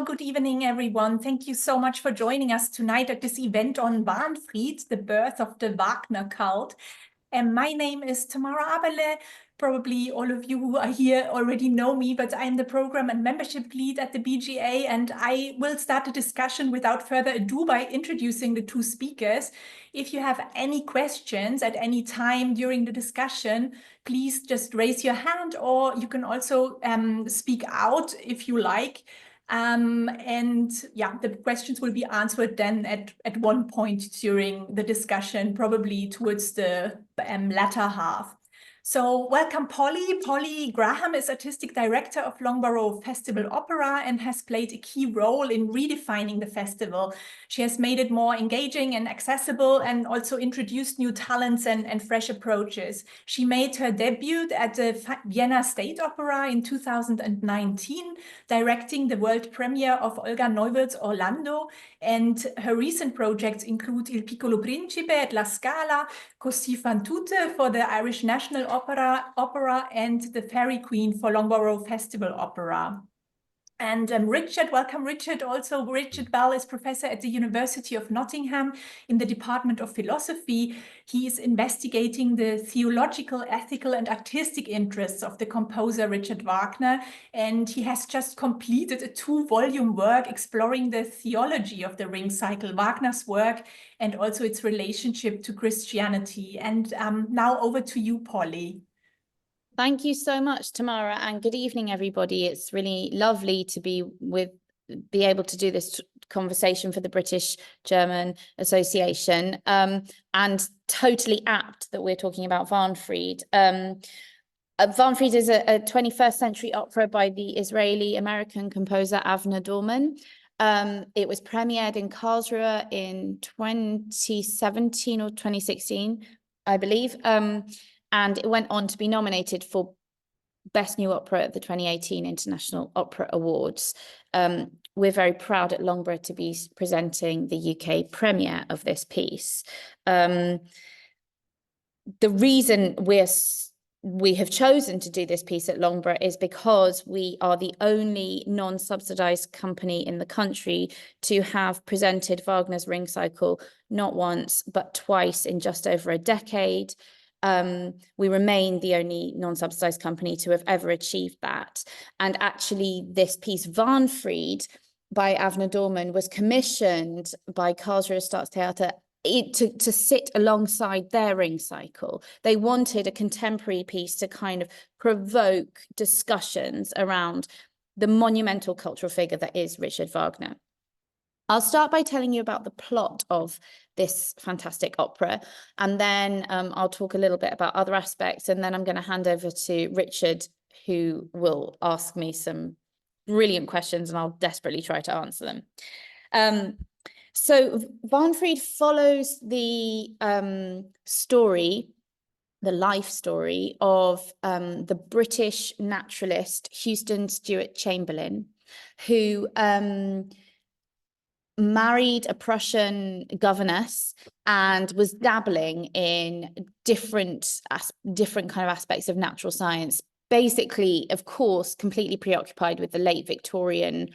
Good evening, everyone. Thank you so much for joining us tonight at this event on Wahnfried, the birth of the Wagner Cult. My name is Tamara Abele. Probably all of you who are here already know me, but I'm the program and membership lead at the BGA, and I will start the discussion without further ado by introducing the two speakers. If you have any questions at any time during the discussion, please just raise your hand, or you can also speak out if you like. The questions will be answered then at one point during the discussion, probably towards the latter half. So welcome, Polly. Polly Graham is Artistic Director of Longborough Festival Opera and has played a key role in redefining the festival. She has made it more engaging and accessible and also introduced new talents and fresh approaches. She made her debut at the Vienna State Opera in 2019, directing the world premiere of Olga Neuwirth's Orlando, and her recent projects include Il Piccolo Principe at La Scala, Così fan tutte for the Irish National Opera and the Fairy Queen for Longborough Festival Opera. And Richard, welcome Richard. Also, Richard Bell is professor at the University of Nottingham in the Department of Philosophy. He is investigating the theological, ethical, and artistic interests of the composer Richard Wagner. And he has just completed a 2-volume work exploring the theology of the Ring cycle, Wagner's work, and also its relationship to Christianity. And now over to you, Polly. Thank you so much, Tamara, and good evening, everybody. It's really lovely to be able to do this conversation for the British-German Association, and totally apt that we're talking about Wahnfried. Wahnfried is a 21st century opera by the Israeli-American composer Avner Dorman. It was premiered in Karlsruhe in 2017 or 2016, I believe. And it went on to be nominated for Best New Opera at the 2018 International Opera Awards. We're very proud at Longborough to be presenting the UK premiere of this piece. The reason we have chosen to do this piece at Longborough is because we are the only non-subsidised company in the country to have presented Wagner's Ring cycle not once, but twice in just over a decade. We remain the only non-subsidized company to have ever achieved that. And actually, this piece, Wahnfried, by Avner Dorman, was commissioned by Karlsruhe Staatstheater to sit alongside their Ring cycle. They wanted a contemporary piece to kind of provoke discussions around the monumental cultural figure that is Richard Wagner. I'll start by telling you about the plot of this fantastic opera, and then I'll talk a little bit about other aspects, and then I'm going to hand over to Richard, who will ask me some brilliant questions, and I'll desperately try to answer them. So Wahnfried follows the story, the life story of the British naturalist Houston Stewart Chamberlain, who married a Prussian governess and was dabbling in different kind of aspects of natural science. Basically, of course, completely preoccupied with the late Victorian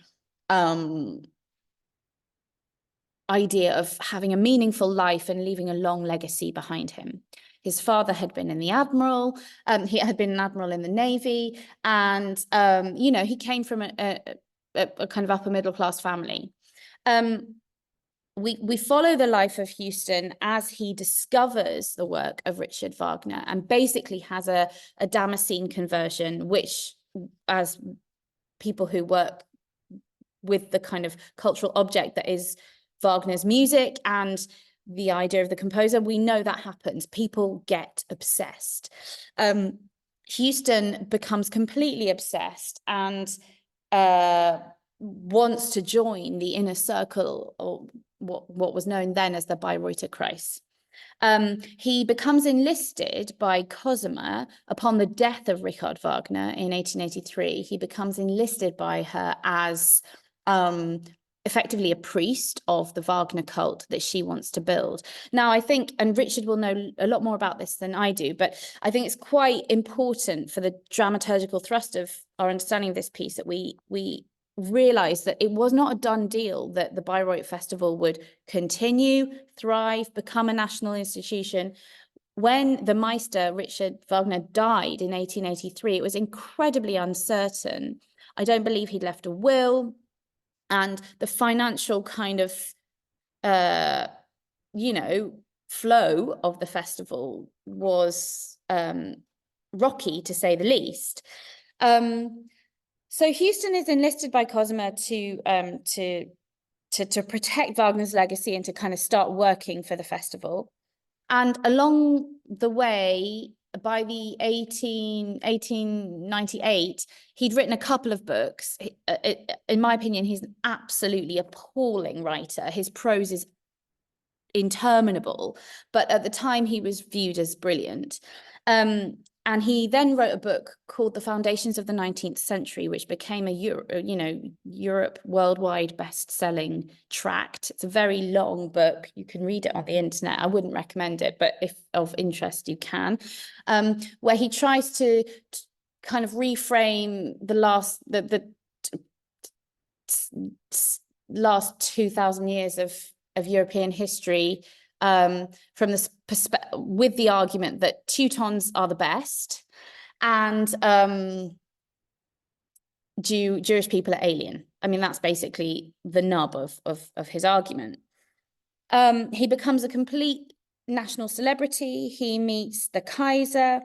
idea of having a meaningful life and leaving a long legacy behind him. His father had been in the admiral. He had been an admiral in the Navy, and he came from a kind of upper middle class family. We follow the life of Houston as he discovers the work of Richard Wagner and basically has a Damascene conversion, which, as people who work with the kind of cultural object that is Wagner's music and the idea of the composer, we know that happens. People get obsessed. Houston becomes completely obsessed and wants to join the inner circle, or what was known then as the Bayreuther Kreis. He becomes enlisted by Cosima upon the death of Richard Wagner in 1883. He becomes enlisted by her as effectively a priest of the Wagner cult that she wants to build. Now, I think, and Richard will know a lot more about this than I do, but I think it's quite important for the dramaturgical thrust of our understanding of this piece that we realized that it was not a done deal that the Bayreuth Festival would continue, thrive, become a national institution. When the Meister, Richard Wagner, died in 1883, it was incredibly uncertain. I don't believe he'd left a will, and the financial kind of, flow of the festival was rocky, to say the least. So Houston is enlisted by Cosima to protect Wagner's legacy and to kind of start working for the festival. And along the way, by the 1898, he'd written a couple of books. In my opinion, he's an absolutely appalling writer. His prose is interminable, but at the time he was viewed as brilliant. And he then wrote a book called The Foundations of the 19th Century, which became a Europe worldwide best-selling tract. It's a very long book. You can read it on the internet. I wouldn't recommend it, but if of interest, you can. Where he tries to kind of reframe the last 2,000 years of European history from this perspective, with the argument that Teutons are the best and Jewish people are alien. I mean, that's basically the nub of his argument. He becomes a complete national celebrity. He meets the Kaiser,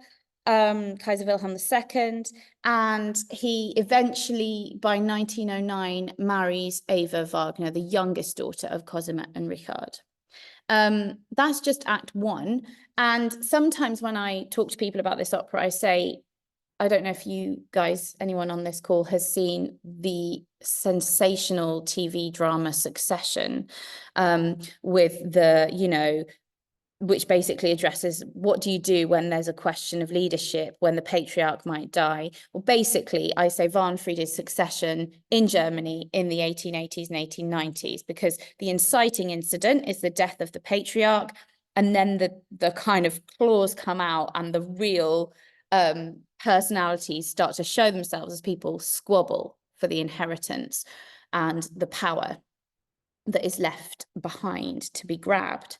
Kaiser Wilhelm II, and he eventually, by 1909, marries Eva Wagner, the youngest daughter of Cosima and Richard. That's just Act 1. And sometimes when I talk to people about this opera, I say, I don't know if you guys, anyone on this call, has seen the sensational TV drama Succession, with the, which basically addresses what do you do when there's a question of leadership, when the patriarch might die. Well, basically, I say Wahnfried is Succession in Germany in the 1880s and 1890s, because the inciting incident is the death of the patriarch, and then the kind of claws come out and the real personalities start to show themselves as people squabble for the inheritance and the power that is left behind to be grabbed.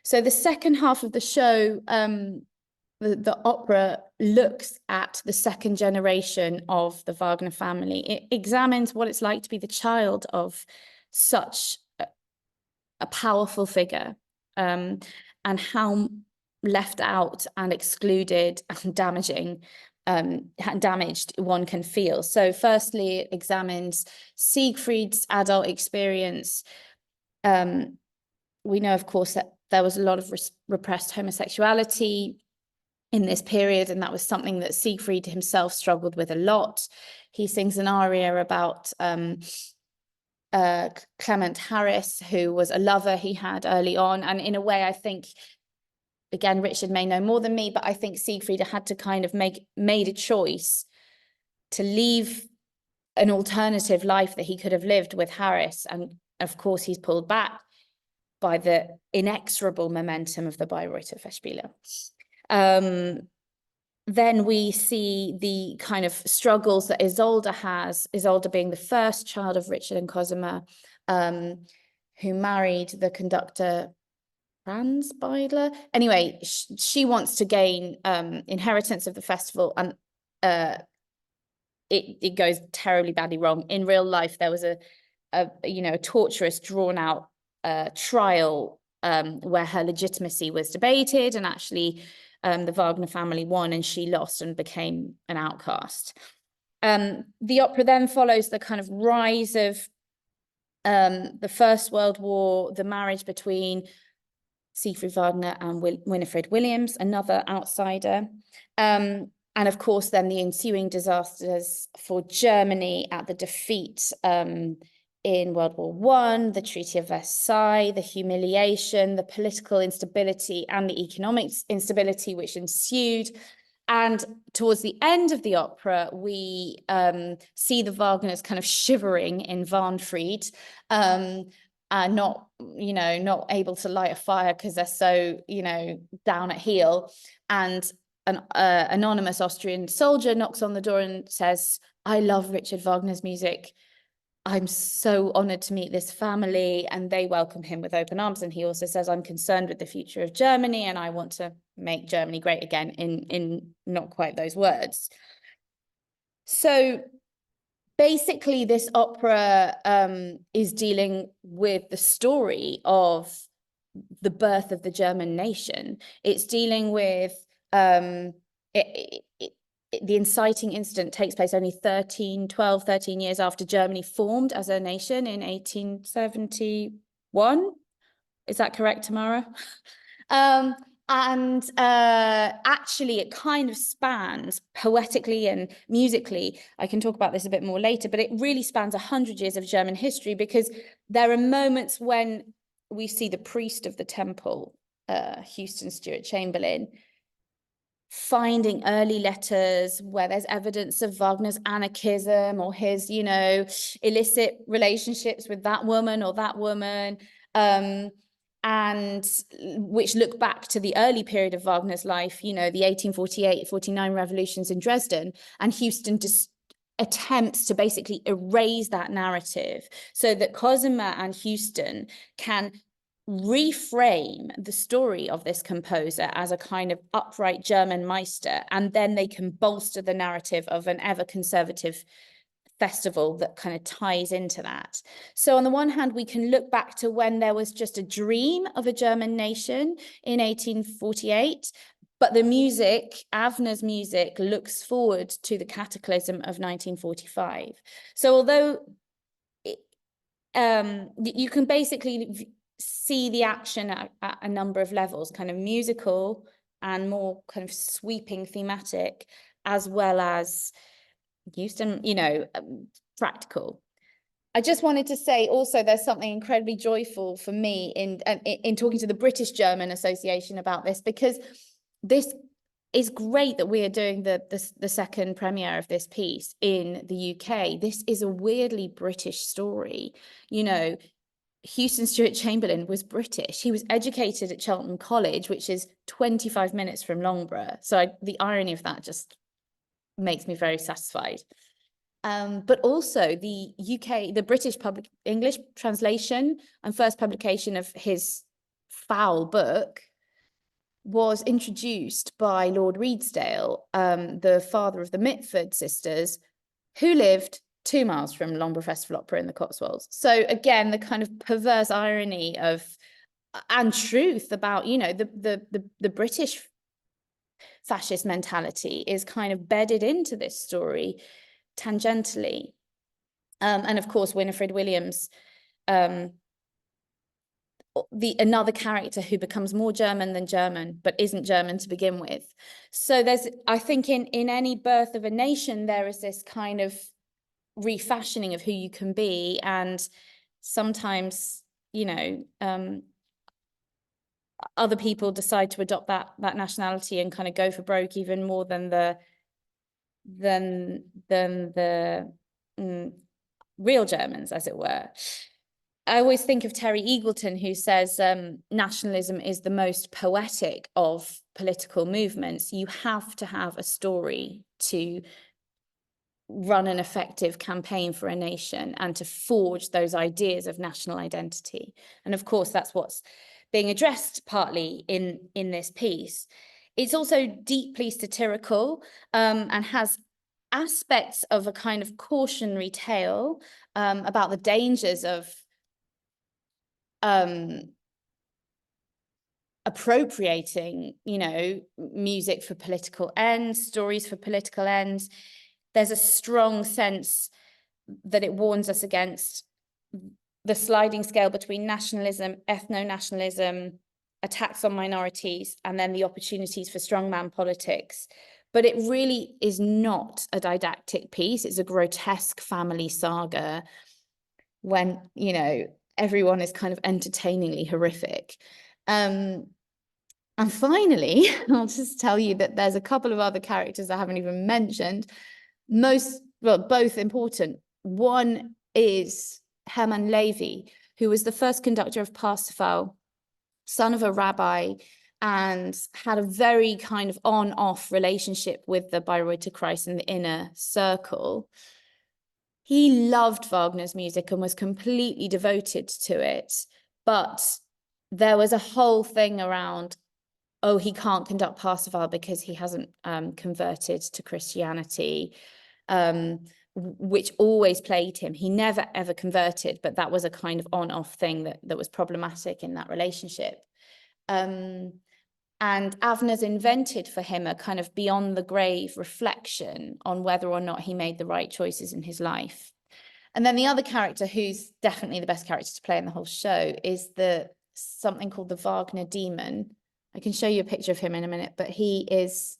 So the second half of the show, the opera looks at the second generation of the Wagner family. It examines what it's like to be the child of such a powerful figure, and how left out and excluded and damaged one can feel. So firstly, it examines Siegfried's adult experience. We know, of course, that there was a lot of repressed homosexuality in this period, and that was something that Siegfried himself struggled with a lot. He sings an aria about Clement Harris, who was a lover he had early on. And in a way, I think, again, Richard may know more than me, but I think Siegfried had to kind of made a choice to leave an alternative life that he could have lived with Harris. And of course, he's pulled back by the inexorable momentum of the Bayreuther Festspiele. Then we see the kind of struggles that Isolde has, Isolde being the first child of Richard and Cosima, who married the conductor Franz Beidler. Anyway, she wants to gain inheritance of the festival, and it goes terribly badly wrong. In real life, there was a torturous, drawn out trial where her legitimacy was debated, and actually the Wagner family won and she lost and became an outcast. The opera then follows the kind of rise of the First World War, the marriage between Siegfried Wagner and Winifred Williams, another outsider. And of course, then the ensuing disasters for Germany at the defeat in World War I, the Treaty of Versailles, the humiliation, the political instability and the economic instability which ensued. And towards the end of the opera, we see the Wagners kind of shivering in Wahnfried, not able to light a fire because they're so, down at heel. And an anonymous Austrian soldier knocks on the door and says, "I love Richard Wagner's music. I'm so honored to meet this family, and they welcome him with open arms. And he also says, I'm concerned with the future of Germany, and I want to make Germany great again, in not quite those words. So basically, this opera is dealing with the story of the birth of the German nation. It's dealing with the inciting incident takes place only 12, 13 years after Germany formed as a nation in 1871. Is that correct, Tamara? Actually, it kind of spans poetically and musically. I can talk about this a bit more later, but it really spans 100 years of German history, because there are moments when we see the priest of the temple, Houston Stewart Chamberlain, finding early letters where there's evidence of Wagner's anarchism or his, you know, illicit relationships with that woman or that woman, and which look back to the early period of Wagner's life, you know, the 1848-49 revolutions in Dresden, and Houston just attempts to basically erase that narrative so that Cosima and Houston can reframe the story of this composer as a kind of upright German Meister, and then they can bolster the narrative of an ever conservative festival that kind of ties into that. So on the one hand, we can look back to when there was just a dream of a German nation in 1848, but the music, Avner's music, looks forward to the cataclysm of 1945. So although you can basically see the action at a number of levels, kind of musical and more kind of sweeping thematic, as well as Houston, you know, practical. I just wanted to say also there's something incredibly joyful for me in talking to the British German Association about this, because this is great that we are doing the second premiere of this piece in the UK. This is a weirdly British story, you know. Houston Stewart Chamberlain was British. He was educated at Cheltenham College, which is 25 minutes from Longborough. So the irony of that just makes me very satisfied. But also the British public English translation and first publication of his foul book was introduced by Lord Redesdale, the father of the Mitford sisters, who lived 2 miles from Longborough Festival Opera in the Cotswolds. So again, the kind of perverse irony of and truth about, you know, the British fascist mentality is kind of bedded into this story tangentially. And of course, Winifred Williams, another character who becomes more German than German, but isn't German to begin with. So there's, I think in any birth of a nation, there is this kind of refashioning of who you can be, and sometimes, you know, other people decide to adopt that nationality and kind of go for broke even more than the real Germans, as it were. I always think of Terry Eagleton, who says nationalism is the most poetic of political movements. You have to have a story to run an effective campaign for a nation and to forge those ideas of national identity. And of course, that's what's being addressed partly in this piece. It's also deeply satirical and has aspects of a kind of cautionary tale about the dangers of appropriating, you know, music for political ends, stories for political ends. There's a strong sense that it warns us against the sliding scale between nationalism, ethno-nationalism, attacks on minorities, and then the opportunities for strongman politics. But it really is not a didactic piece. It's a grotesque family saga when, you know, everyone is kind of entertainingly horrific. And finally, I'll just tell you that there's a couple of other characters I haven't even mentioned. Both important. One is Hermann Levy, who was the first conductor of Parsifal, son of a rabbi, and had a very kind of on-off relationship with the Bayreuther Kreis in the inner circle. He loved Wagner's music and was completely devoted to it. But there was a whole thing around, oh, he can't conduct Parsifal because he hasn't converted to Christianity, which always plagued him. He never, ever converted, but that was a kind of on-off thing that was problematic in that relationship. And Avner's invented for him a kind of beyond the grave reflection on whether or not he made the right choices in his life. And then the other character, who's definitely the best character to play in the whole show, is something called the Wagner demon. I can show you a picture of him in a minute, but he is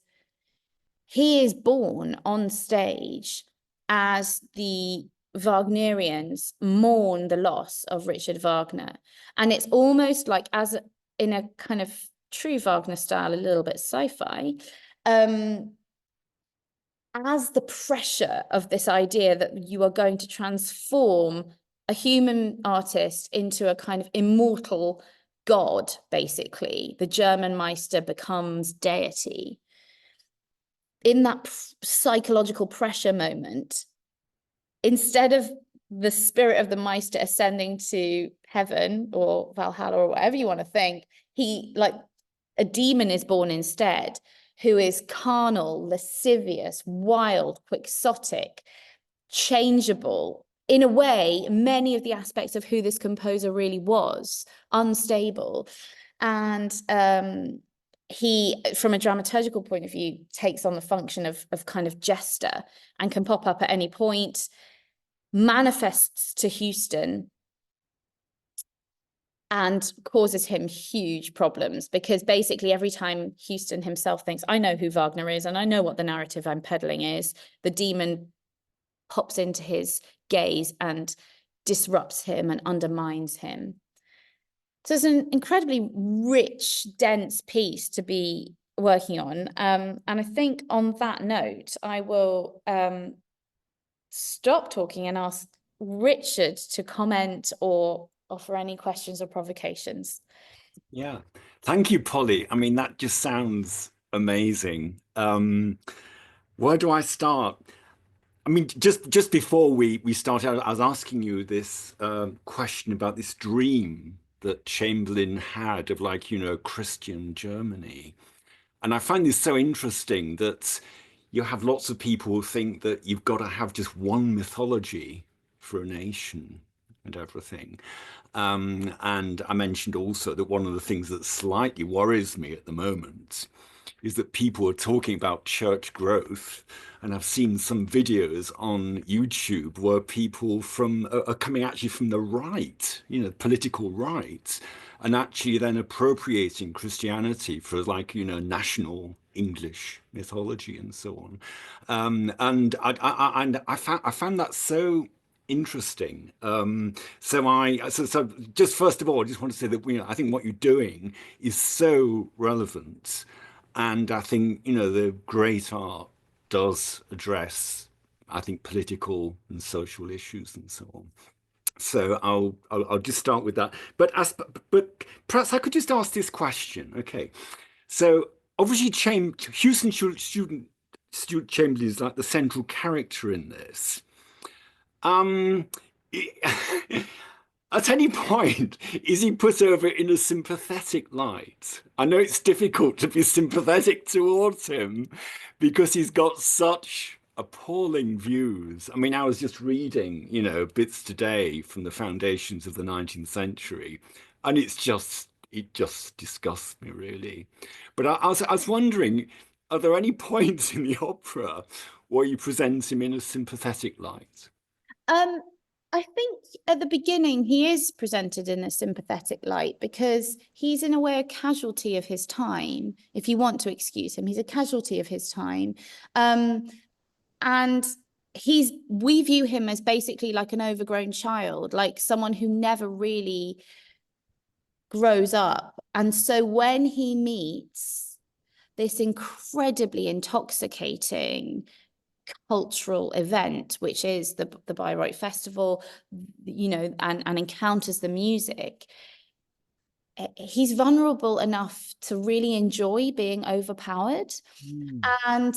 born on stage as the Wagnerians mourn the loss of Richard Wagner. And it's almost like, as in a kind of true Wagner style, a little bit sci-fi, as the pressure of this idea that you are going to transform a human artist into a kind of immortal god, basically. The German Meister becomes deity. In that psychological pressure moment, instead of the spirit of the Meister ascending to heaven or Valhalla or whatever you want to think, a demon is born instead, who is carnal, lascivious, wild, quixotic, changeable. In a way, many of the aspects of who this composer really was, unstable. And he, from a dramaturgical point of view, takes on the function of kind of jester and can pop up at any point, manifests to Houston, and causes him huge problems, because basically every time Houston himself thinks, I know who Wagner is and I know what the narrative I'm peddling is, the demon pops into his gaze and disrupts him and undermines him. So it's an incredibly rich, dense piece to be working on. And I think on that note, I will stop talking and ask Richard to comment or offer any questions or provocations. Yeah, thank you, Polly. I mean, that just sounds amazing. Where do I start? I mean, just before we started, I was asking you this question about this dream that Chamberlain had of, like, Christian Germany. And I find this so interesting that you have lots of people who think that you've got to have just one mythology for a nation and everything. And I mentioned also that one of the things that slightly worries me at the moment is that people are talking about church growth. And I've seen some videos on YouTube where people are coming actually from the right, political right, and actually then appropriating Christianity for, like, national English mythology and so on. And I found that so interesting. So just first of all, I just want to say that I think what you're doing is so relevant, and I think the great art does address, I think, political and social issues and so on. So I'll just start with that. But perhaps I could just ask this question. Okay, so obviously Houston Student Chamberlain is like the central character in this. At any point, is he put over in a sympathetic light? I know it's difficult to be sympathetic towards him because he's got such appalling views. I mean, I was just reading, bits today from the foundations of the 19th century, and it just disgusts me, really. But I was wondering, are there any points in the opera where you present him in a sympathetic light? I think at the beginning he is presented in a sympathetic light because he's in a way a casualty of his time. If you want to excuse him, he's a casualty of his time. And we view him as basically like an overgrown child, like someone who never really grows up. And so when he meets this incredibly intoxicating cultural event, which is the Bayreuth Festival, and encounters the music, he's vulnerable enough to really enjoy being overpowered. And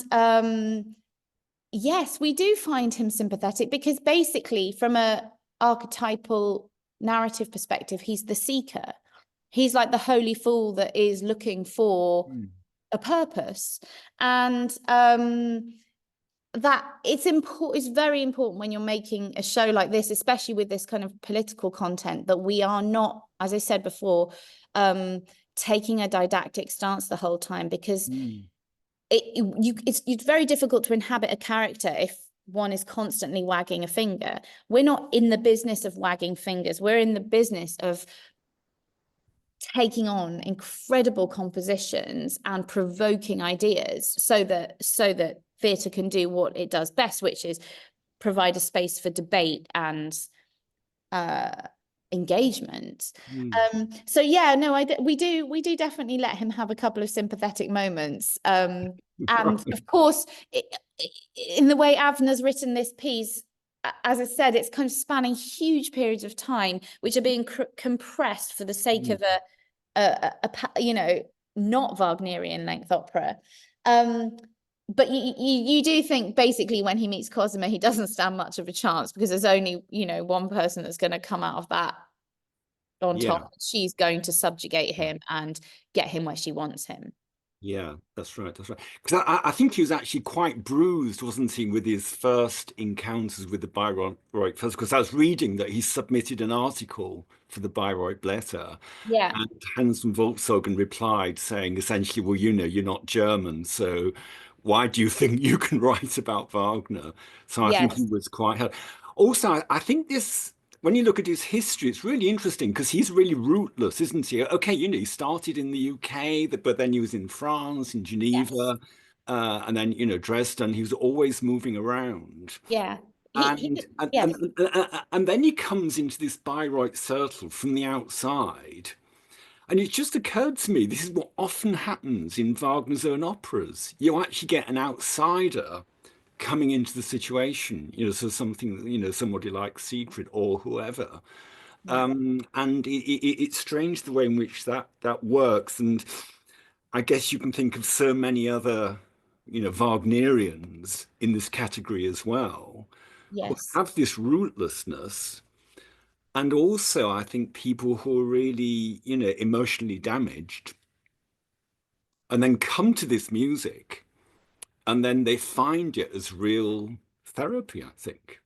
yes, we do find him sympathetic because basically from a archetypal narrative perspective, he's the seeker. He's like the holy fool that is looking for a purpose. And that it's very important when you're making a show like this, especially with this kind of political content, that we are not, as I said before, taking a didactic stance the whole time, because it's very difficult to inhabit a character if one is constantly wagging a finger. We're not in the business of wagging fingers. We're in the business of taking on incredible compositions and provoking ideas so that theatre can do what it does best, which is provide a space for debate and engagement. So yeah, no, we do definitely let him have a couple of sympathetic moments. And of course, in the way Avner's written this piece, as I said, it's kind of spanning huge periods of time, which are being compressed for the sake of a not Wagnerian length opera. But you do think basically when he meets Cosima, he doesn't stand much of a chance, because there's only, one person that's going to come out of that on top. She's going to subjugate him and get him where she wants him. Yeah, that's right. That's right. Because I think he was actually quite bruised, wasn't he, with his first encounters with the Bayreuth Festival? Because I was reading that he submitted an article for the Bayreuth Blätter. Yeah. And Hans von Volkswagen replied saying essentially, well, you're not German, so why do you think you can write about Wagner? So I think he was quite hurt. Also, I think this, when you look at his history, it's really interesting because he's really rootless, isn't he? Okay, he started in the UK, but then he was in France, in Geneva, and then, Dresden. He was always moving around. Yeah. And then he comes into this Bayreuth circle from the outside. And it just occurred to me, this is what often happens in Wagner's own operas. You actually get an outsider coming into the situation, so something, somebody like Siegfried or whoever. And it's strange the way in which that works. And I guess you can think of so many other, Wagnerians in this category as well, who have this rootlessness. And also, I think people who are really, emotionally damaged and then come to this music and then they find it as real therapy, I think.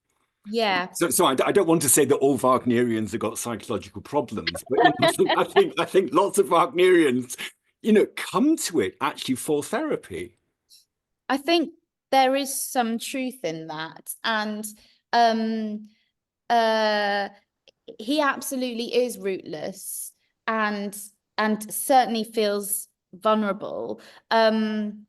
Yeah. So I don't want to say that all Wagnerians have got psychological problems, but I think lots of Wagnerians, come to it actually for therapy. I think there is some truth in that. And he absolutely is rootless and certainly feels vulnerable. And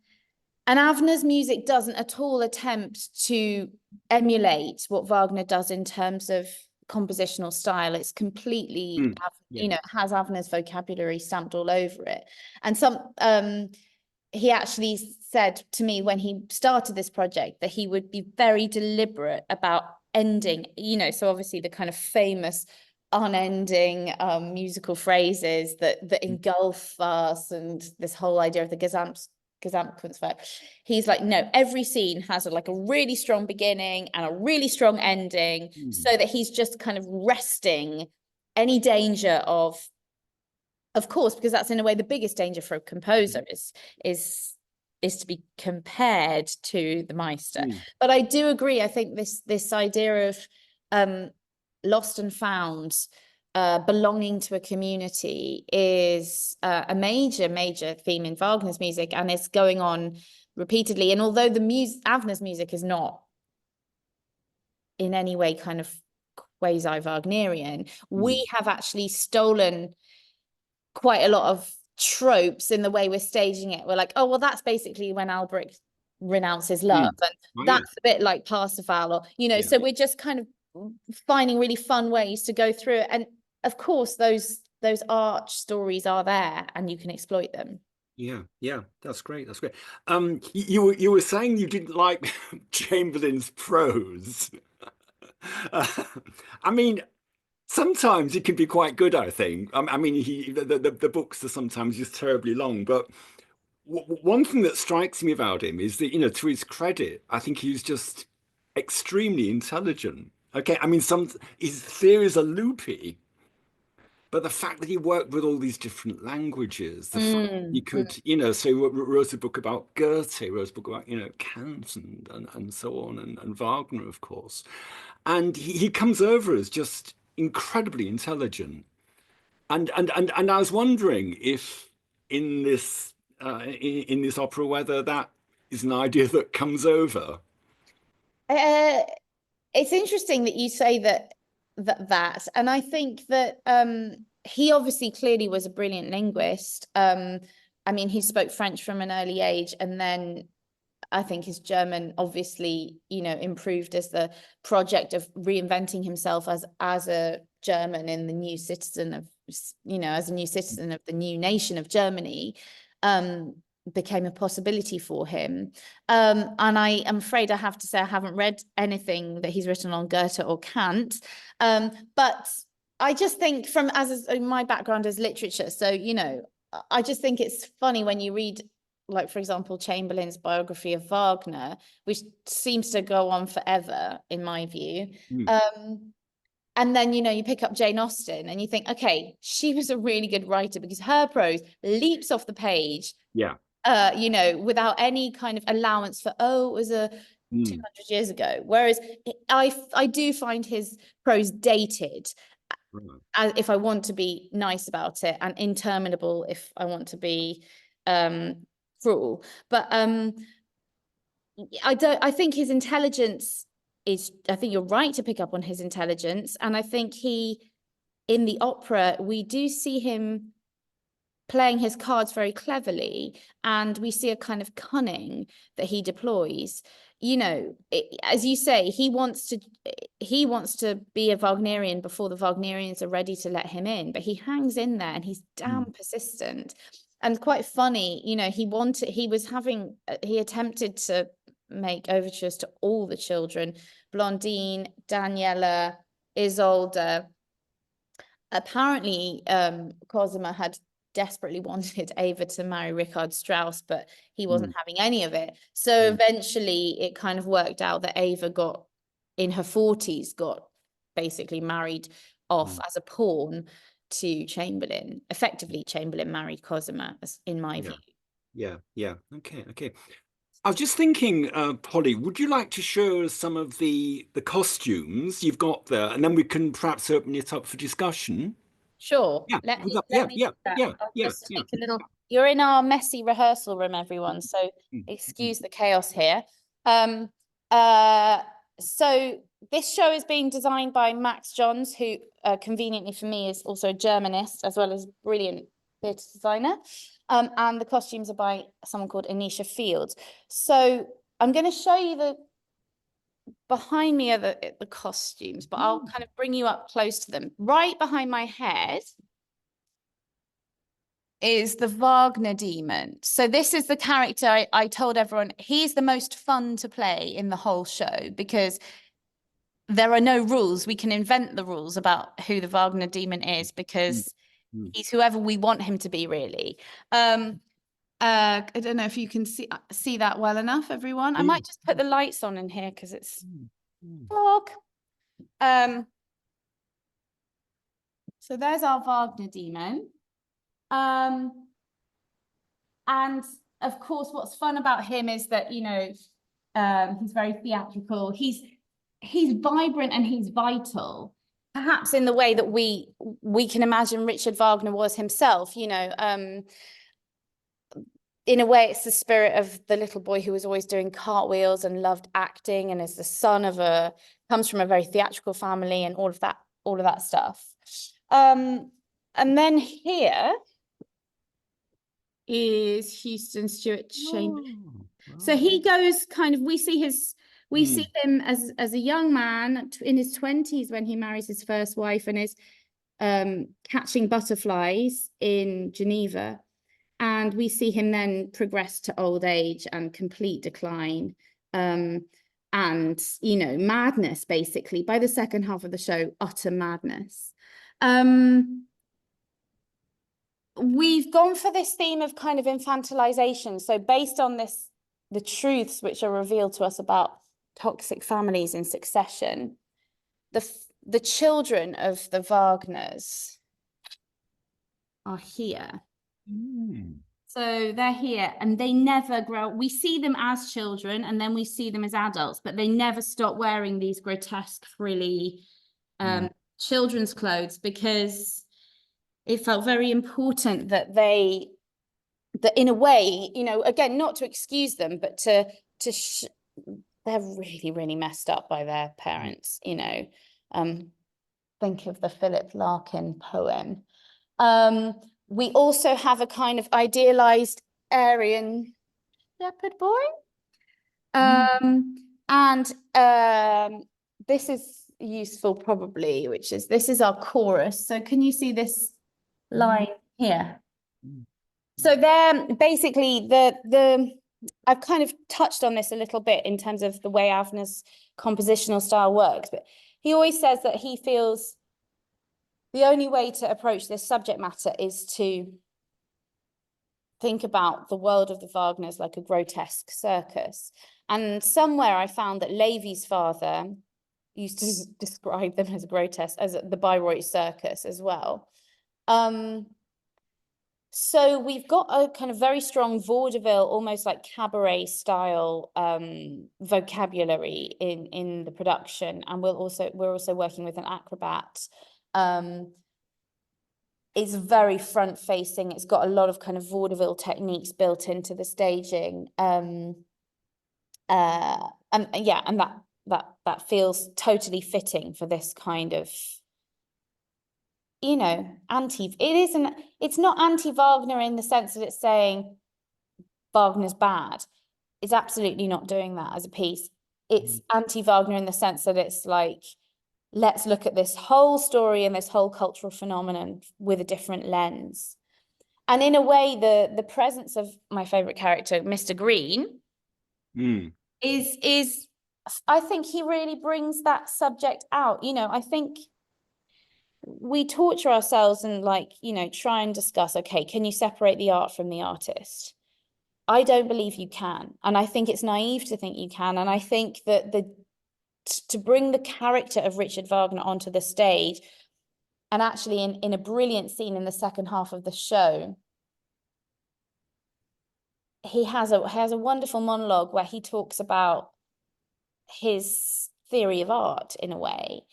Avner's music doesn't at all attempt to emulate what Wagner does in terms of compositional style. It's completely, has Avner's vocabulary stamped all over it. And he actually said to me when he started this project that he would be very deliberate about ending, so obviously the kind of famous unending musical phrases that engulf us, and this whole idea of the Gesamtkunstwerk. He's like, no, every scene has a really strong beginning and a really strong ending, so that he's just kind of resting any danger of course, because that's in a way the biggest danger for a composer is to be compared to the Meister. But I do agree. I think this idea of lost and found, belonging to a community is a major theme in Wagner's music, and it's going on repeatedly. And although Avner's music is not in any way kind of quasi-Wagnerian, we have actually stolen quite a lot of tropes in the way we're staging it. We're like, oh, well, that's basically when Albrecht renounces love, and that's a bit like Parsifal, or so we're just kind of finding really fun ways to go through it. And of course those arch stories are there and you can exploit them. Yeah, that's great. You were saying you didn't like Chamberlain's prose. I mean, sometimes it can be quite good, I think. I mean, the books are sometimes just terribly long, but one thing that strikes me about him is that, to his credit, I think he's just extremely intelligent. Okay, I mean, his theories are loopy, but the fact that he worked with all these different languages, the fact that he could, so he wrote a book about Goethe, wrote a book about, Kant and so on, and Wagner, of course. And he comes over as just incredibly intelligent. And I was wondering if in this opera whether that is an idea that comes over. It's interesting that you say that, and I think that he obviously clearly was a brilliant linguist. I mean, he spoke French from an early age, and then I think his German obviously, improved as the project of reinventing himself as a German in the new citizen of, as a new citizen of the new nation of Germany, became a possibility for him. And I am afraid I have to say I haven't read anything that he's written on Goethe or Kant. But I just think my background is literature. So, I just think it's funny when you read, like, for example, Chamberlain's biography of Wagner, which seems to go on forever, in my view. And then, you pick up Jane Austen and you think, okay, she was a really good writer because her prose leaps off the page. Yeah. Without any kind of allowance for, it was 200 years ago. Whereas I do find his prose dated, if I want to be nice about it, and interminable if I want to be cruel. But I think his intelligence I think you're right to pick up on his intelligence. And I think in the opera, we do see him playing his cards very cleverly, and we see a kind of cunning that he deploys. As you say, he wants to be a Wagnerian before the Wagnerians are ready to let him in, but he hangs in there and he's damn persistent. And quite funny, he attempted to make overtures to all the children, Blondine, Daniela, Isolde. Apparently, Cosima had desperately wanted Ava to marry Richard Strauss, but he wasn't having any of it. So eventually it kind of worked out that Ava in her 40s, got basically married off as a pawn to Chamberlain. Effectively, Chamberlain married Cosima, in my view. Yeah. Okay. I was just thinking, Polly, would you like to show us some of the costumes you've got there, and then we can perhaps open it up for discussion? Sure. Let me do that. I'll just take a little. You're in our messy rehearsal room, everyone, so excuse the chaos here. So this show is being designed by Max Johns, who conveniently for me is also a Germanist as well as brilliant theatre designer. And the costumes are by someone called Anisha Fields. So I'm going to show you behind me are the costumes, but I'll kind of bring you up close to them. Right behind my head is the Wagner demon. So this is the character I told everyone, he's the most fun to play in the whole show because there are no rules. We can invent the rules about who the Wagner demon is because he's whoever we want him to be, really. I don't know if you can see that well enough, everyone. I might just put the lights on in here because it's dark. So there's our Wagner demon. And of course, what's fun about him is that, he's very theatrical. He's vibrant and he's vital, perhaps in the way that we can imagine Richard Wagner was himself, in a way, it's the spirit of the little boy who was always doing cartwheels and loved acting and is the son of comes from a very theatrical family and all of that stuff. And then here is Houston Stewart Chamberlain. So he goes we see him as a young man in his 20s when he marries his first wife and is catching butterflies in Geneva. And we see him then progress to old age and complete decline and, madness, basically. By the second half of the show, utter madness. we've gone for this theme of kind of infantilization. So based on this, the truths which are revealed to us about toxic families in succession, the children of the Wagners are here. So they're here and they never grow. We see them as children and then we see them as adults, but they never stop wearing these grotesque, frilly children's clothes, because it felt very important that that in a way, you know, again, not to excuse them, but they're really, really messed up by their parents, you know. Think of the Philip Larkin poem. We also have a kind of idealized Aryan shepherd boy. This is useful probably, which is, this is our chorus. So can you see this line here? So they're basically I've kind of touched on this a little bit in terms of the way Avner's compositional style works, but he always says that he feels the only way to approach this subject matter is to think about the world of the Wagners like a grotesque circus. And somewhere I found that Levy's father used to describe them as grotesque, as the Bayreuth circus as well. So we've got a kind of very strong vaudeville, almost like cabaret style vocabulary in the production, and we're also working with an acrobat. It's very front facing. It's got a lot of kind of vaudeville techniques built into the staging, and that feels totally fitting for this kind of, you know, it's not anti-Wagner in the sense that it's saying Wagner's bad. It's absolutely not doing that as a piece. It's anti-Wagner in the sense that it's like, let's look at this whole story and this whole cultural phenomenon with a different lens. And in a way, the presence of my favorite character, Mr. Green, is I think he really brings that subject out. You know, I think we torture ourselves and, like, you know, try and discuss, okay, can you separate the art from the artist? I don't believe you can. And I think it's naive to think you can. And I think that to bring the character of Richard Wagner onto the stage, and actually in a brilliant scene in the second half of the show, he has a wonderful monologue where he talks about his theory of art in a way,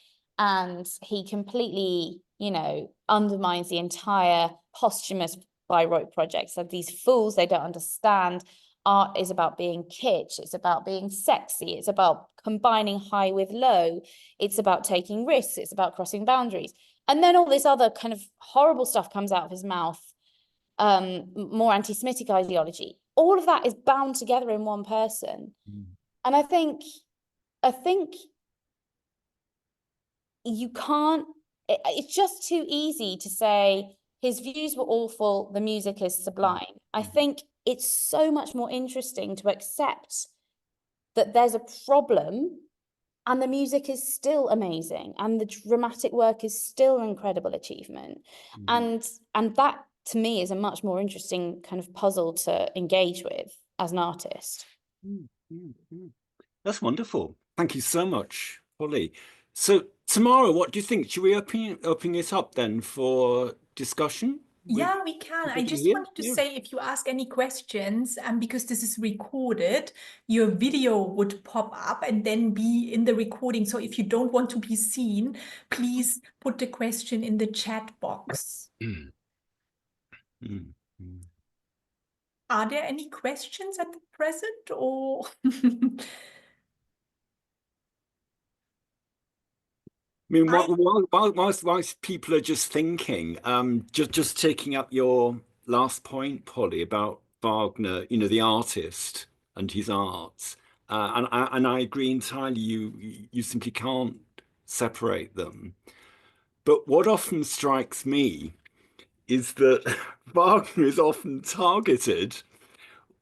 and he completely, you know, undermines the entire posthumous Bayreuth project. So these fools, they don't understand. Art is about being kitsch. It's about being sexy. It's about combining high with low. It's about taking risks. It's about crossing boundaries. And then all this other kind of horrible stuff comes out of his mouth, more anti-Semitic ideology. All of that is bound together in one person. And I think you can't, it's just too easy to say his views were awful, the music is sublime. I think it's so much more interesting to accept that there's a problem and the music is still amazing and the dramatic work is still an incredible achievement. And that, to me, is a much more interesting kind of puzzle to engage with as an artist. That's wonderful. Thank you so much, Polly. So Tamara, what do you think? Should we open it up then for discussion? Yeah, we can. I just wanted to say, if you ask any questions, because this is recorded, your video would pop up and then be in the recording. So if you don't want to be seen, please put the question in the chat box. Are there any questions at the present, or? I mean, whilst people are just thinking, just taking up your last point, Polly, about Wagner, you know, the artist and his arts, and I agree entirely. You simply can't separate them. But what often strikes me is that Wagner is often targeted,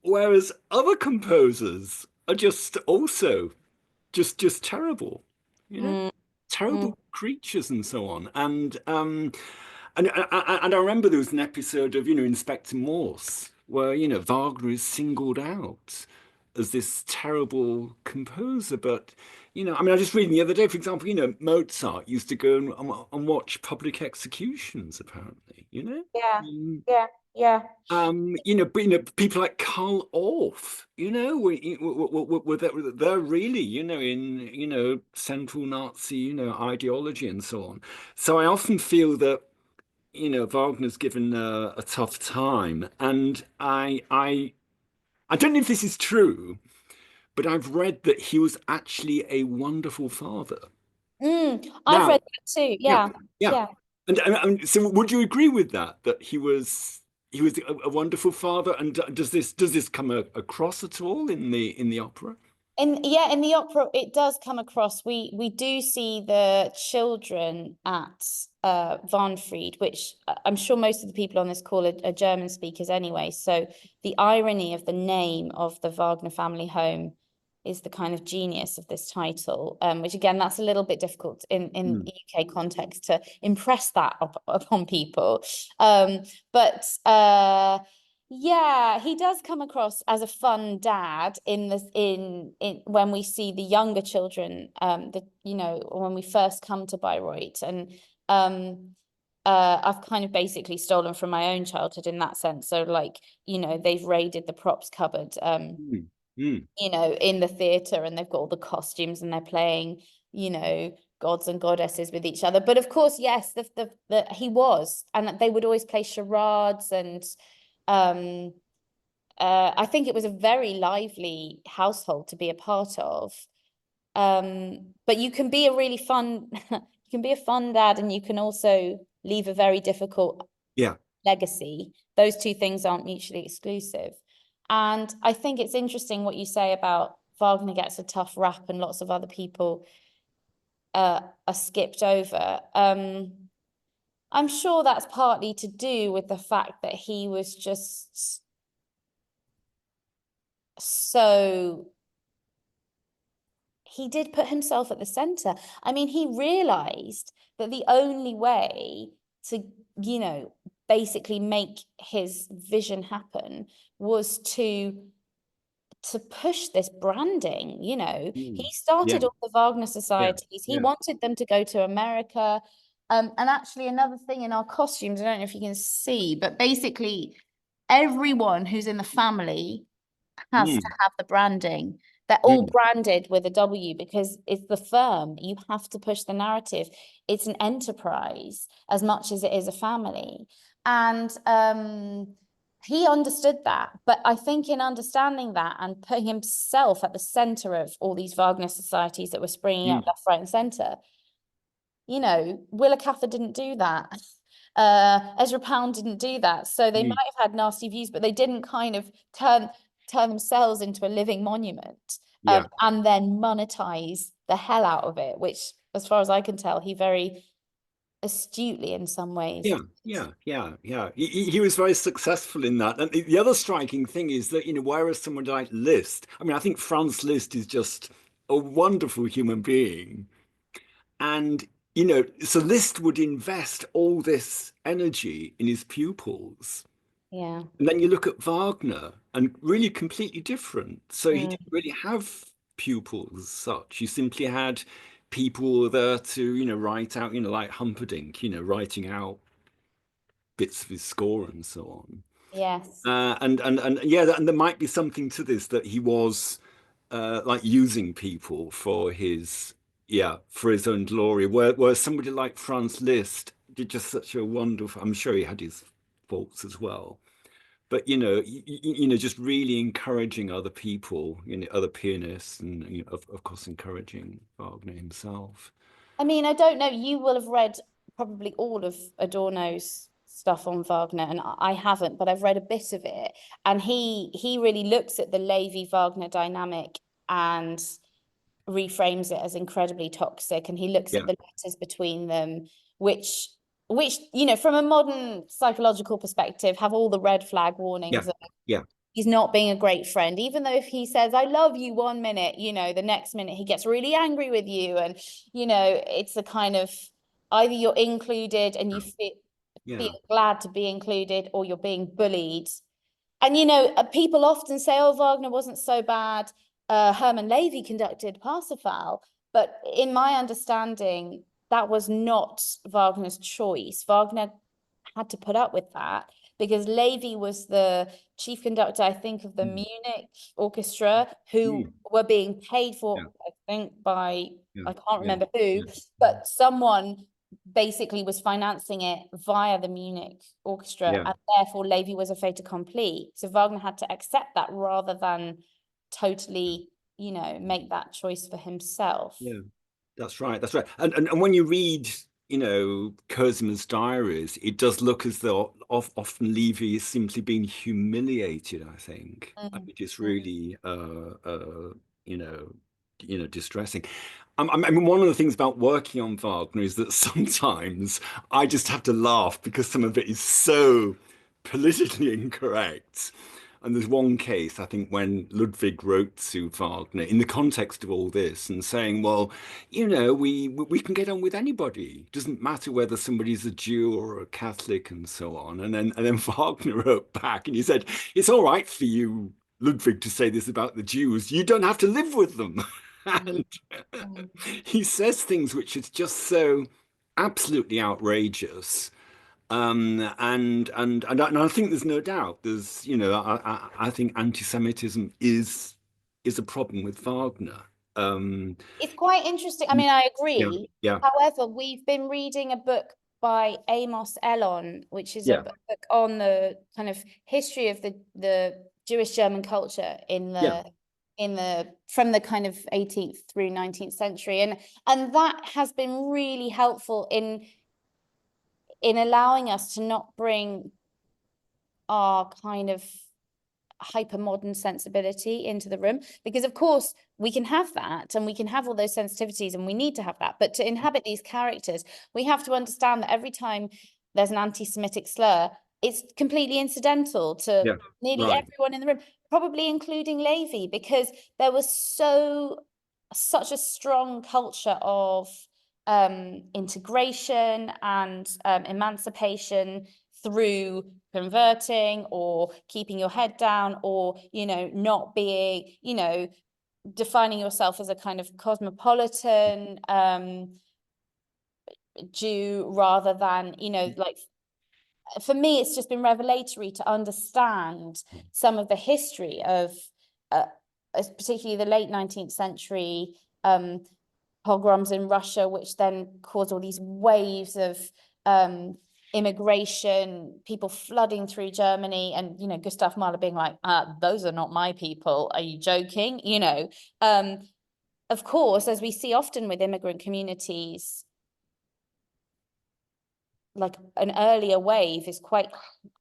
whereas other composers are just also just terrible, you know. Terrible creatures and so on, and And I remember there was an episode of, Inspector Morse, where, Wagner is singled out as this terrible composer. But, I was just reading the other day, for example, Mozart used to go and watch public executions, apparently, Yeah, Um, yeah, yeah. but, people like Karl Orff, they're really, in, central Nazi, ideology and so on. So I often feel that, Wagner's given a tough time, and I don't know if this is true, but I've read that he was actually a wonderful father. I've Now, read that too. yeah, Yeah, yeah. yeah. And so would you agree with that, that he was a wonderful father? And does this come across at all in the opera? In the opera, it does come across. We do see the children at Wahnfried, which I'm sure most of the people on this call are German speakers anyway. So the irony of the name of the Wagner family home is the kind of genius of this title, which again, that's a little bit difficult in UK context to impress that upon people. But yeah, he does come across as a fun dad in when we see the younger children, when we first come to Bayreuth. And I've kind of basically stolen from my own childhood in that sense. So like, they've raided the props cupboard, in the theatre, and they've got all the costumes, and they're playing, gods and goddesses with each other. But of course, yes, he was, and they would always play charades, and I think it was a very lively household to be a part of. But you can be a really fun, you can be a fun dad, and you can also leave a very difficult legacy. Those two things aren't mutually exclusive. And I think it's interesting what you say about Wagner gets a tough rap and lots of other people are skipped over. I'm sure that's partly to do with the fact that he was just he did put himself at the center. I mean, he realized that the only way to, basically make his vision happen was to push this branding. He started all the Wagner societies. He wanted them to go to America. And actually another thing in our costumes, I don't know if you can see, but basically everyone who's in the family has to have the branding. They're all branded with a W because it's the firm. You have to push the narrative. It's an enterprise as much as it is a family. And he understood that. But I think in understanding that and putting himself at the center of all these Wagner societies that were springing up left, right, and center, Willa Cather didn't do that. Ezra Pound didn't do that. So they might have had nasty views, but they didn't kind of turn themselves into a living monument, and then monetize the hell out of it, which, as far as I can tell, he very astutely in some ways. Yeah. He was very successful in that. And the other striking thing is that, whereas someone like Liszt, I think Franz Liszt is just a wonderful human being. And, so Liszt would invest all this energy in his pupils. Yeah. And then you look at Wagner, and really completely different. So he didn't really have pupils as such. He simply had people there to, write out, like Humperdinck, writing out bits of his score and so on. Yes. And there might be something to this, that he was like using people for his own glory. Whereas somebody like Franz Liszt did just such a wonderful, I'm sure he had his faults as well. But just really encouraging other people, other pianists, and of course encouraging Wagner himself. I mean, I don't know. You will have read probably all of Adorno's stuff on Wagner, and I haven't, but I've read a bit of it. And he really looks at the Levi-Wagner dynamic and reframes it as incredibly toxic. And he looks at the letters between them, which from a modern psychological perspective have all the red flag warnings. He's not being a great friend, even though if he says I love you one minute, the next minute he gets really angry with you. And it's a kind of, either you're included and you feel glad to be included, or you're being bullied. And, you know, people often say, oh, Wagner wasn't so bad. Hermann Levy conducted Parsifal. But in my understanding, that was not Wagner's choice. Wagner had to put up with that because Levy was the chief conductor, I think, of the Munich orchestra, who were being paid for, I think, by, I can't remember who, but someone basically was financing it via the Munich orchestra, and therefore Levy was a fait accompli. So Wagner had to accept that rather than totally, you know, make that choice for himself. Yeah, that's right. That's right. And when you read, you know, Cosimo's diaries, it does look as though often Levy is simply being humiliated, I think. It is really you know, distressing. I mean, one of the things about working on Wagner is that sometimes I just have to laugh because some of it is so politically incorrect. And there's one case, I think, when Ludwig wrote to Wagner in the context of all this and saying, well, you know, we can get on with anybody. It doesn't matter whether somebody's a Jew or a Catholic and so on. And then Wagner wrote back and he said, it's all right for you, Ludwig, to say this about the Jews. You don't have to live with them. And he says things which is just so absolutely outrageous. And I think there's no doubt. There's, you know, I think anti-Semitism is a problem with Wagner. It's quite interesting. I mean, I agree. Yeah. However, we've been reading a book by Amos Elon, which is a book on the kind of history of the Jewish German culture in the from the kind of 18th through 19th century, and that has been really helpful in allowing us to not bring our kind of hyper-modern sensibility into the room, because of course we can have that and we can have all those sensitivities and we need to have that, but to inhabit these characters we have to understand that every time there's an anti-Semitic slur, it's completely incidental to nearly everyone in the room, probably including Levy, because there was such a strong culture of integration and emancipation through converting or keeping your head down, or, you know, not being, you know, defining yourself as a kind of cosmopolitan Jew rather than, you know, like, for me it's just been revelatory to understand some of the history of particularly the late 19th century pogroms in Russia, which then caused all these waves of immigration, people flooding through Germany, and, you know, Gustav Mahler being like, those are not my people, are you joking? You know, of course, as we see often with immigrant communities, like an earlier wave is quite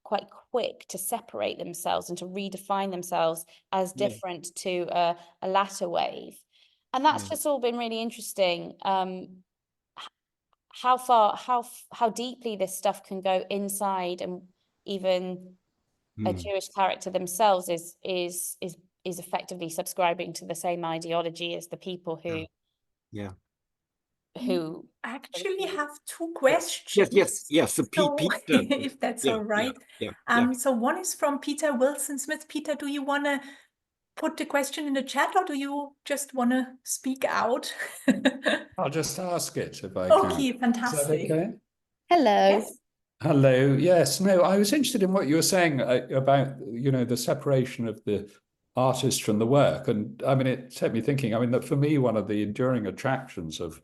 quick to separate themselves and to redefine themselves as different to a latter wave. And that's just all been really interesting. How deeply this stuff can go inside, and even a Jewish character themselves is effectively subscribing to the same ideology as the people who who I actually have two questions. Yes. So if that's all right. So one is from Peter Wilson Smith. Peter, do you want to put the question in the chat, or do you just want to speak out? I'll just ask it if I can. Okay, fantastic. Is that okay? Hello. Yes. Hello. Yes. No, I was interested in what you were saying about, you know, the separation of the artist from the work. And I mean, it set me thinking, I mean, that for me, one of the enduring attractions of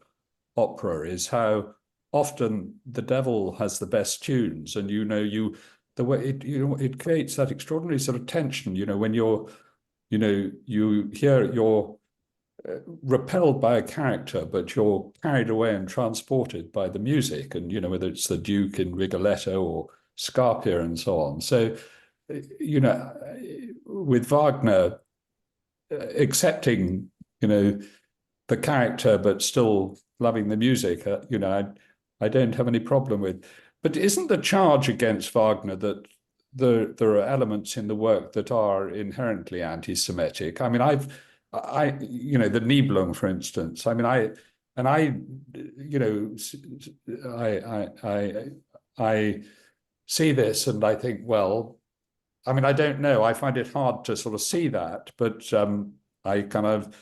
opera is how often the devil has the best tunes. And, you know, the way it creates that extraordinary sort of tension, you know, when you're, you know, you hear you're repelled by a character, but you're carried away and transported by the music, and, you know, whether it's the Duke in Rigoletto or Scarpia and so on. So, you know, with Wagner, accepting, you know, the character, but still loving the music, you know, I don't have any problem with. But isn't the charge against Wagner that there are elements in the work that are inherently anti-Semitic? I mean, you know, the Nibelung, for instance. I mean, you know, I see this and I think, well, I mean, I don't know. I find it hard to sort of see that, but I kind of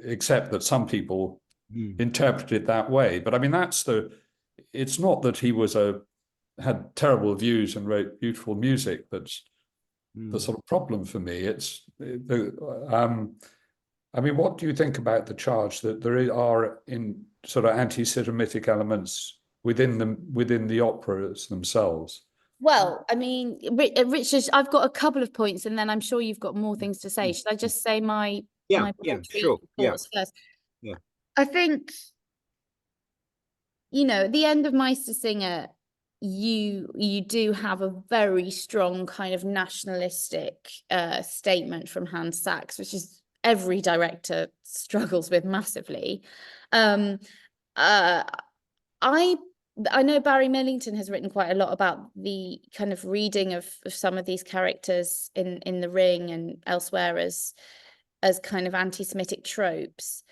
accept that some people interpret it that way. But I mean, it's not that he had terrible views and wrote beautiful music that's the sort of problem for me. I mean, what do you think about the charge that there are in sort of anti-Semitic elements within the operas themselves? Well, I mean, Richard, I've got a couple of points, and then I'm sure you've got more things to say. Should I just say my sure. thoughts first? Yeah. I think, at the end of Meistersinger, you do have a very strong kind of nationalistic statement from Hans Sachs, which is every director struggles with massively. I know Barry Millington has written quite a lot about the kind of reading of some of these characters in The Ring and elsewhere as kind of anti-Semitic tropes.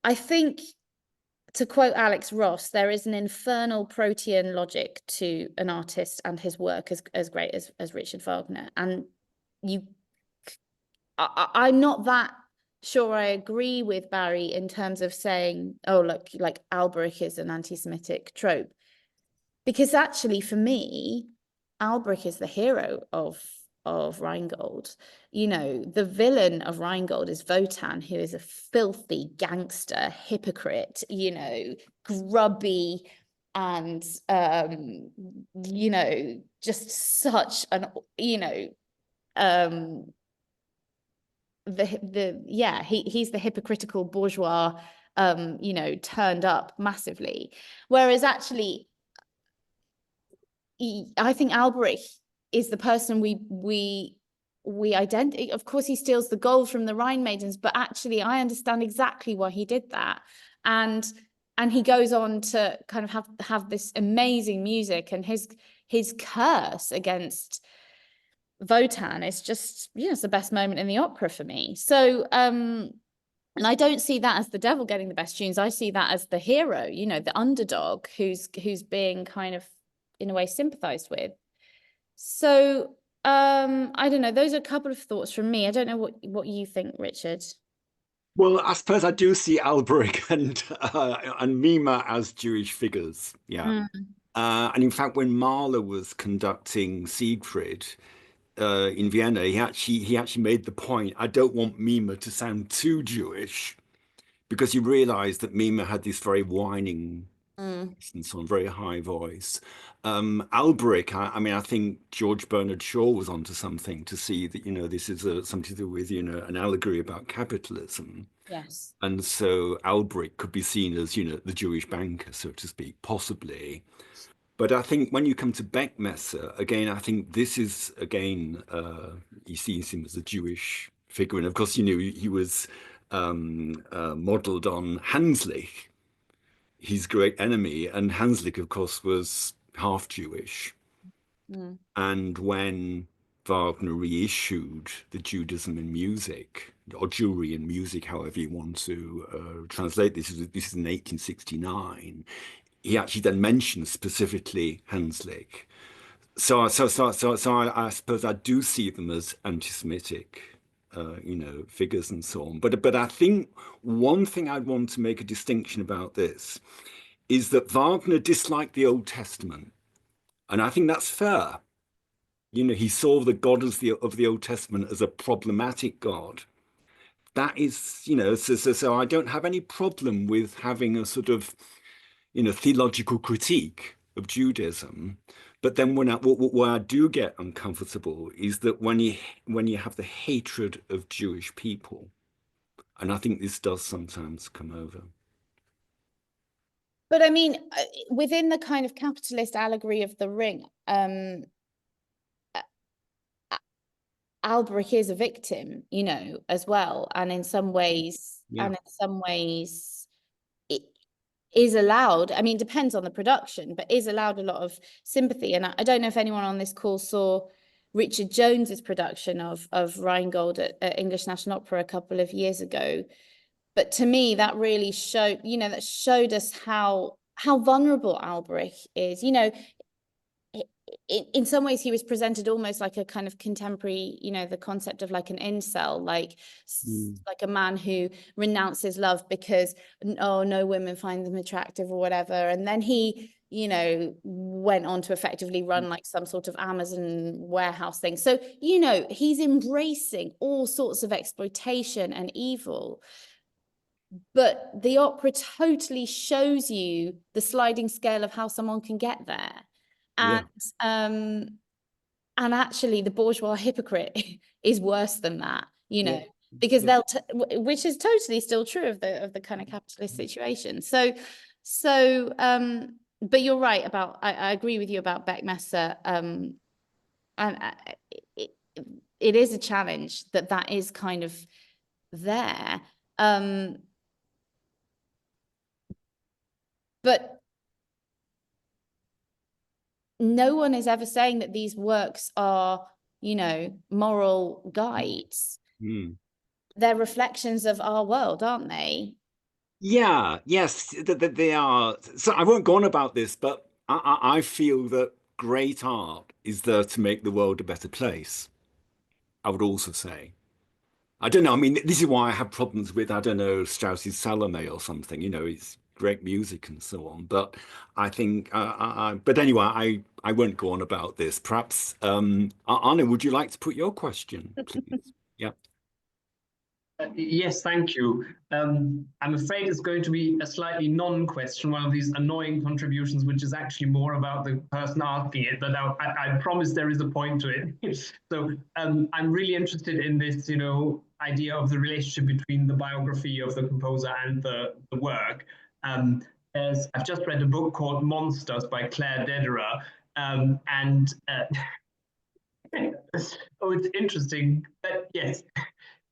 I think, to quote Alex Ross, there is an infernal Protean logic to an artist and his work as great as Richard Wagner. And I'm not that sure I agree with Barry in terms of saying, oh, look, like Alberich is an anti-Semitic trope. Because actually, for me, Alberich is the hero of Rheingold. The villain of Rheingold is Wotan, who is a filthy gangster, hypocrite, grubby, and just such an he's the hypocritical bourgeois, turned up massively. Whereas actually, I think Alberich is the person we identify. Of course, he steals the gold from the Rhine maidens, but actually, I understand exactly why he did that, and he goes on to kind of have this amazing music, and his curse against Wotan is just, it's the best moment in the opera for me. So, and I don't see that as the devil getting the best tunes. I see that as the hero, the underdog who's being kind of, in a way, sympathized with. So, I don't know. Those are a couple of thoughts from me. I don't know what you think, Richard. Well, I suppose I do see Alberich and Mima as Jewish figures. Yeah. And in fact, when Mahler was conducting Siegfried in Vienna, he actually made the point, I don't want Mima to sound too Jewish, because he realized that Mima had this very whining and so on, very high voice. Alberich, I think George Bernard Shaw was onto something to see that, this is something to do with, an allegory about capitalism. Yes. And so Alberich could be seen as, the Jewish banker, so to speak, possibly. But I think when you come to Beckmesser, again, I think this is, again, he sees him as a Jewish figure. And of course, he was modeled on Hanslich, his great enemy. And Hanslich, of course, was half Jewish. And when Wagner reissued the Judaism in music, or Jewry in music, however you want to translate this is in 1869, he actually then mentions specifically Hanslich. So I suppose I do see them as anti-Semitic, figures and so on. But I think one thing I'd want to make a distinction about this is that Wagner disliked the Old Testament, and I think that's fair. He saw the God of the Old Testament as a problematic God. That is, so I don't have any problem with having a sort of theological critique of Judaism. But then where I do get uncomfortable is that when you have the hatred of Jewish people, and I think this does sometimes come over. But I mean, within the kind of capitalist allegory of The Ring, Alberich is a victim, as well, and in some ways, it is allowed. I mean, depends on the production, but is allowed a lot of sympathy. And I don't know if anyone on this call saw Richard Jones's production of Rheingold at English National Opera a couple of years ago. But to me, that really showed, that showed us how vulnerable Alberich is. in some ways he was presented almost like a kind of contemporary, you know, the concept of like an incel, like like a man who renounces love because no women find them attractive or whatever, and then he, you know, went on to effectively run like some sort of Amazon warehouse thing. So, you know, he's embracing all sorts of exploitation and evil. But the opera totally shows you the sliding scale of how someone can get there. And and actually the bourgeois hypocrite is worse than that, you know, because they'll which is totally still true of the kind of capitalist situation. So but you're right about, I agree with you about Beckmesser, and it is a challenge that is kind of there, but no one is ever saying that these works are, you know, moral guides. They're reflections of our world, aren't they? Yeah, yes, they are. So I won't go on about this, but I feel that great art is there to make the world a better place. I would also say. I don't know. I mean, this is why I have problems with, I don't know, Strauss's Salome or something. You know, it's great music and so on. But I think, but anyway, I won't go on about this. Perhaps, Arne, would you like to put your question, please? Yeah. Yes, thank you. I'm afraid it's going to be a slightly non-question, one of these annoying contributions, which is actually more about the person asking it, but I promise there is a point to it. So I'm really interested in this, you know, idea of the relationship between the biography of the composer and the work. I've just read a book called Monsters by Claire Dederer, oh, it's interesting, but yes.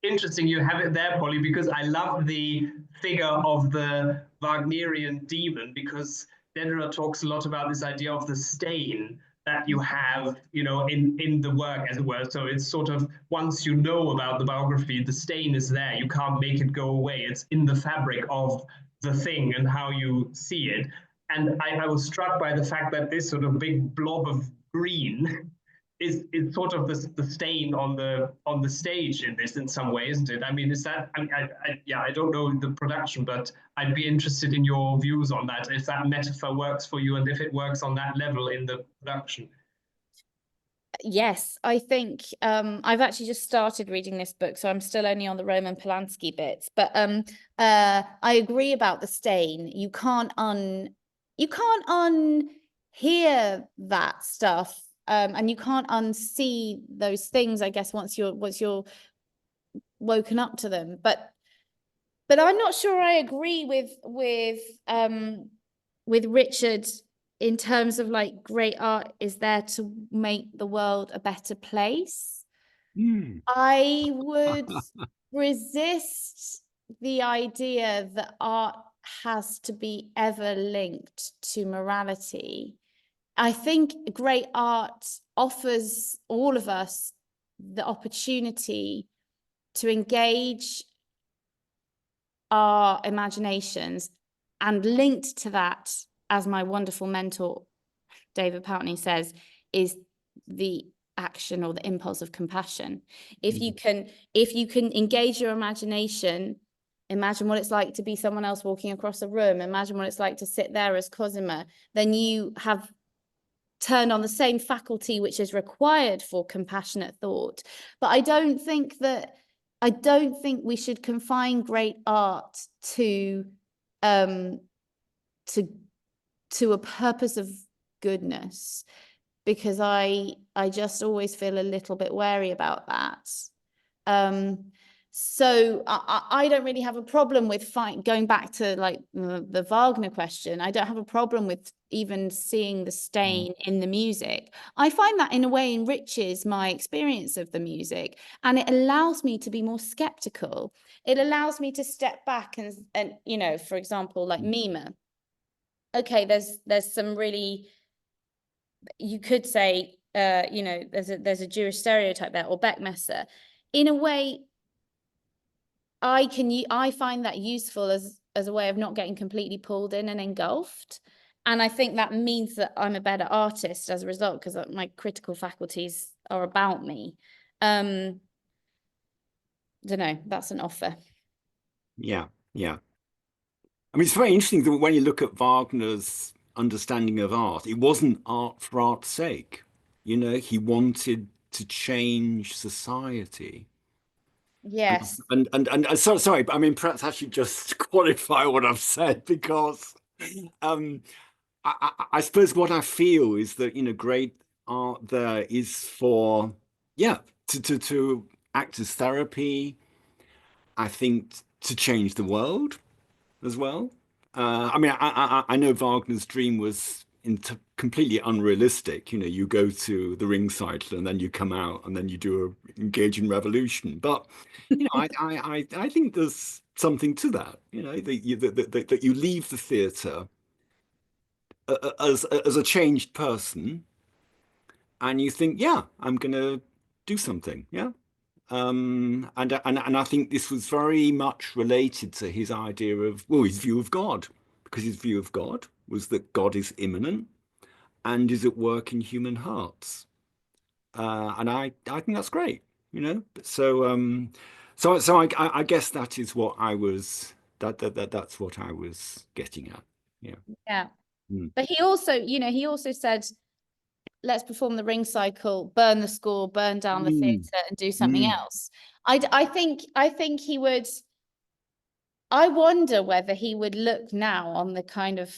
Interesting you have it there, Polly, because I love the figure of the Wagnerian demon, because Dederer talks a lot about this idea of the stain that you have, you know, in the work, as it were. So it's sort of, once you know about the biography, the stain is there. You can't make it go away. It's in the fabric of the thing and how you see it. And I was struck by the fact that this sort of big blob of green is sort of the stain on the stage in this, in some way, isn't it? I mean, is that, I don't know the production, but I'd be interested in your views on that, if that metaphor works for you and if it works on that level in the production. Yes, I think I've actually just started reading this book, so I'm still only on the Roman Polanski bits, but I agree about the stain. You can't unhear that stuff. And you can't unsee those things, I guess, once you're woken up to them. But I'm not sure I agree with Richard in terms of like great art is there to make the world a better place. I would resist the idea that art has to be ever linked to morality. I think great art offers all of us the opportunity to engage our imaginations, and linked to that, as my wonderful mentor, David Poutney, says, is the action or the impulse of compassion. If you can engage your imagination, imagine what it's like to be someone else walking across a room, imagine what it's like to sit there as Cosima, then you have turned on the same faculty which is required for compassionate thought. But I don't think we should confine great art to a purpose of goodness, because I just always feel a little bit wary about that. So I don't really have a problem with going back to like the Wagner question. I don't have a problem with even seeing the stain in the music. I find that in a way enriches my experience of the music, and it allows me to be more skeptical. It allows me to step back and you know, for example, like Mime. Okay, there's some really, you could say, you know, there's a Jewish stereotype there, or Beckmesser. In a way, I find that useful as a way of not getting completely pulled in and engulfed. And I think that means that I'm a better artist as a result, because my critical faculties are about me. Don't know, that's an offer. Yeah, yeah. I mean, it's very interesting that when you look at Wagner's understanding of art, it wasn't art for art's sake. You know, he wanted to change society. Yes. And so sorry, but I mean, perhaps I should just qualify what I've said, because I suppose what I feel is that, you know, great art there is for, yeah, to act as therapy. I think to change the world as well. I mean, I know Wagner's dream was completely unrealistic. You know, you go to the ring cycle and then you come out and then you do a engaging revolution. But you know, I think there's something to that. You know, that you leave the theatre as a changed person, and you think, yeah, I'm going to do something. Yeah. And I think this was very much related to his idea of, well, his view of God, because his view of God was that God is immanent and is at work in human hearts. And I think that's great, you know. So I guess that is what I was that's what I was getting at. Yeah. Yeah. Mm. But he also, you know, he also said, let's perform the ring cycle, burn the score, burn down the theatre, and do something else. I think he would. I wonder whether he would look now on the kind of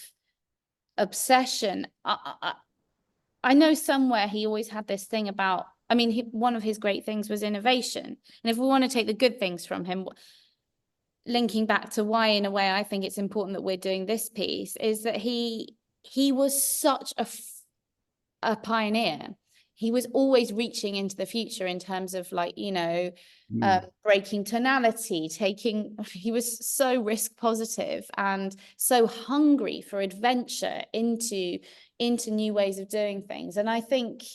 obsession. I know somewhere he always had this thing about, I mean, one of his great things was innovation. And if we want to take the good things from him, linking back to why, in a way, I think it's important that we're doing this piece, is that he was such a pioneer. He was always reaching into the future in terms of, like, you know, breaking tonality, he was so risk positive and so hungry for adventure into new ways of doing things. And I think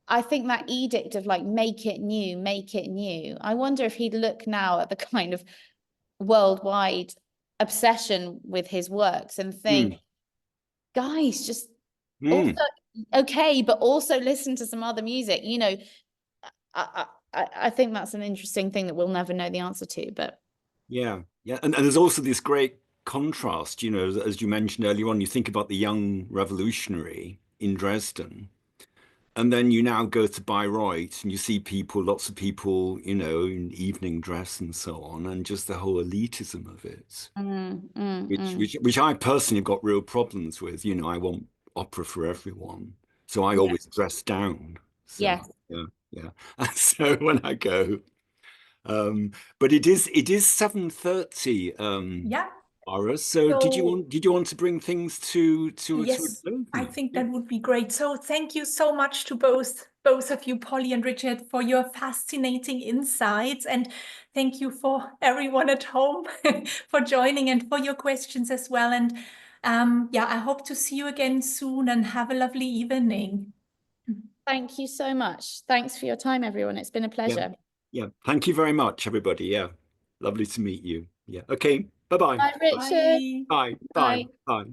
that edict of, like, make it new, I wonder if he'd look now at the kind of worldwide obsession with his works and think, guys, just also, okay, but also listen to some other music. You know, I think that's an interesting thing that we'll never know the answer to. But yeah, and there's also this great contrast. You know, as you mentioned earlier on, you think about the young revolutionary in Dresden, and then you now go to Bayreuth and you see lots of people, you know, in evening dress and so on, and just the whole elitism of it, which I personally have got real problems with. You know, I want opera for everyone, so I always dress down. So, yes, yeah. And so when I go, but it is 7:30. Yeah. So did you want to bring things to Yes, I think that would be great. So thank you so much to both of you, Polly and Richard, for your fascinating insights, and thank you for everyone at home for joining and for your questions as well. And yeah, I hope to see you again soon, and have a lovely evening. thank you so much. Thanks for your time, everyone. It's been a pleasure. Yeah. Thank you very much, everybody. Yeah. Lovely to meet you. Yeah. Okay. Bye-bye. Bye, Richard. Bye. Bye. Bye. Bye.